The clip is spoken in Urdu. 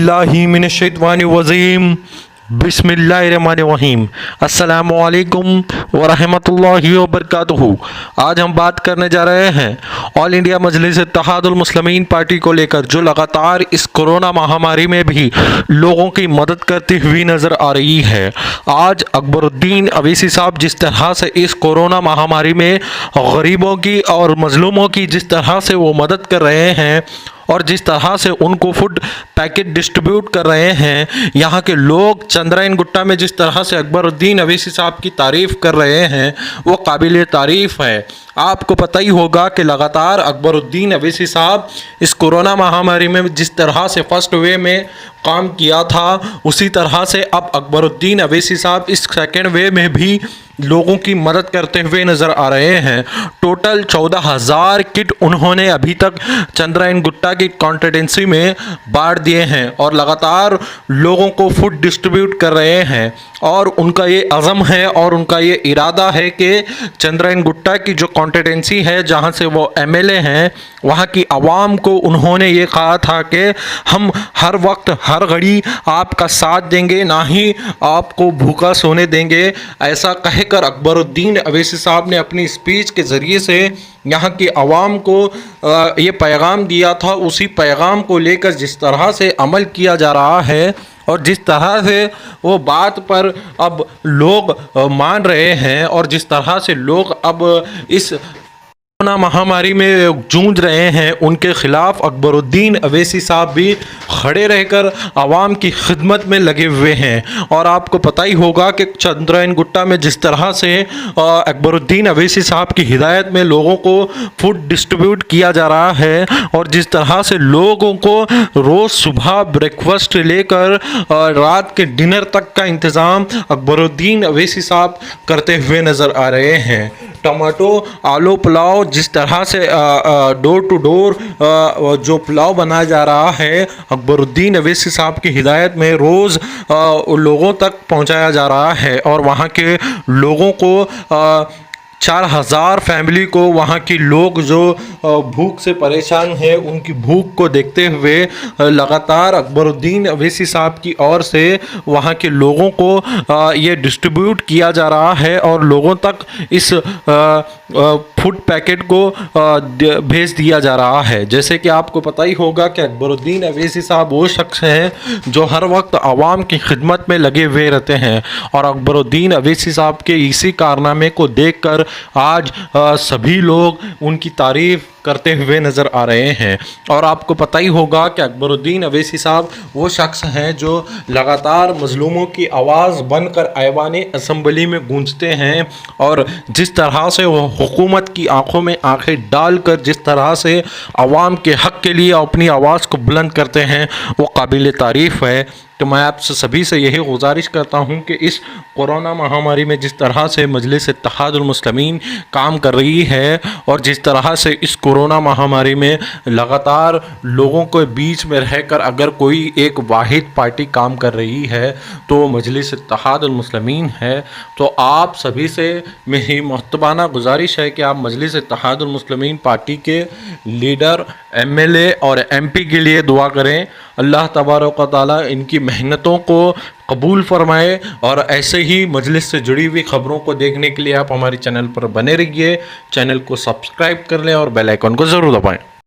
اللہ من الشیطان الرجیم بسم اللہ الرحمن الرحیم السلام علیکم ورحمۃ اللہ وبرکاتہ۔ آج ہم بات کرنے جا رہے ہیں آل انڈیا مجلس اتحاد المسلمین پارٹی کو لے کر، جو لگاتار اس کورونا مہاماری میں بھی لوگوں کی مدد کرتی ہوئی نظر آ رہی ہے۔ آج اکبر الدین اویسی صاحب جس طرح سے اس کورونا مہاماری میں غریبوں کی اور مظلوموں کی جس طرح سے وہ مدد کر رہے ہیں اور جس طرح سے ان کو فوڈ پیکٹ ڈسٹریبیوٹ کر رہے ہیں، یہاں کے لوگ چندرائن گٹا میں جس طرح سے اکبر الدین اویسی صاحب کی تعریف کر رہے ہیں وہ قابل تعریف ہے۔ آپ کو پتہ ہی ہوگا کہ لگاتار اکبر الدین اویسی صاحب اس کورونا مہاماری میں جس طرح سے فرسٹ وے میں کام کیا تھا، اسی طرح سے اب اکبر الدین اویسی صاحب اس سیکنڈ وے میں بھی لوگوں کی مدد کرتے ہوئے نظر آ رہے ہیں۔ ٹوٹل 14,000 کٹ انہوں نے ابھی تک چندرائن گٹا کی کانسٹیٹوئنسی میں بانٹ دیے ہیں اور لگاتار لوگوں کو فوڈ ڈسٹریبیوٹ کر رہے ہیں، اور ان کا یہ عزم ہے اور ان کا یہ ارادہ ہے کہ چندرائن گٹا کی جو کانسٹیٹوئنسی ہے جہاں سے وہ ایم ایل اے ہیں، وہاں کی عوام کو انہوں نے یہ کہا تھا کہ ہم ہر وقت ہر گھڑی آپ کا ساتھ دیں گے، نہ ہی آپ کو بھوکا سونے دیں گے۔ ایسا کہہ کر اکبر الدین اویسی صاحب نے اپنی اسپیچ کے ذریعے سے یہاں کی عوام کو یہ پیغام دیا تھا۔ اسی پیغام کو لے کر جس طرح سے عمل کیا جا رہا ہے اور جس طرح سے وہ بات پر اب لوگ مان رہے ہیں اور جس طرح سے لوگ اب اس کورونا مہاماری میں جونج رہے ہیں، ان کے خلاف اکبر الدین اویسی صاحب بھی کھڑے رہ کر عوام کی خدمت میں لگے ہوئے ہیں۔ اور آپ کو پتہ ہی ہوگا کہ چندرائن گٹا میں جس طرح سے اکبر الدین اویسی صاحب کی ہدایت میں لوگوں کو فوڈ ڈسٹریبیوٹ کیا جا رہا ہے اور جس طرح سے لوگوں کو روز صبح بریک فاسٹ لے کر رات کے ڈنر تک کا انتظام اکبر الدین اویسی صاحب کرتے ہوئے نظر آ رہے ہیں۔ ٹماٹو آلو پلاؤ جس طرح سے ڈور ٹو ڈور جو پلاؤ بنایا جا رہا ہے، اکبر الدین اویسی صاحب کی ہدایت میں روز لوگوں تک پہنچایا جا رہا ہے، اور وہاں کے لوگوں کو 4,000 فیملی کو، وہاں کی لوگ جو بھوک سے پریشان ہیں ان کی بھوک کو دیکھتے ہوئے لگاتار اکبر الدین اویسی صاحب کی اور سے وہاں کے لوگوں کو یہ ڈسٹریبیوٹ کیا جا رہا ہے اور لوگوں تک اس فوڈ پیکٹ کو بھیج دیا جا رہا ہے۔ جیسے کہ آپ کو پتہ ہی ہوگا کہ اکبر الدین اویسی صاحب وہ شخص ہیں جو ہر وقت عوام کی خدمت میں لگے ہوئے رہتے ہیں، اور اکبر الدین اویسی صاحب کے اسی کارنامے کو دیکھ کر آج سبھی لوگ ان کی تعریف کرتے ہوئے نظر آ رہے ہیں۔ اور آپ کو پتہ ہی ہوگا کہ اکبر الدین اویسی صاحب وہ شخص ہیں جو لگاتار مظلوموں کی آواز بن کر ایوان اسمبلی میں گونجتے ہیں، اور جس طرح سے وہ حکومت کی آنکھوں میں آنکھیں ڈال کر جس طرح سے عوام کے حق کے لیے اپنی آواز کو بلند کرتے ہیں وہ قابل تعریف ہے۔ تو میں آپ سبھی سے یہی گزارش کرتا ہوں کہ اس کورونا مہاماری میں جس طرح سے مجلس اتحاد المسلمین کام کر رہی ہے اور جس طرح سے اس کورونا مہاماری میں لگاتار لوگوں کے بیچ میں رہ کر اگر کوئی ایک واحد پارٹی کام کر رہی ہے تو مجلس اتحاد المسلمین ہے۔ تو آپ سبھی سے میری محترمانہ گزارش ہے کہ آپ مجلس اتحاد المسلمین پارٹی کے لیڈر، ایم ایل اے اور ایم پی کے لیے دعا کریں۔ اللہ تبارک و تعالیٰ ان کی محنتوں کو قبول فرمائے، اور ایسے ہی مجلس سے جڑی ہوئی خبروں کو دیکھنے کے لیے آپ ہمارے چینل پر بنے رہیے۔ چینل کو سبسکرائب کر لیں اور بیل آئیکن کو ضرور دبائیں۔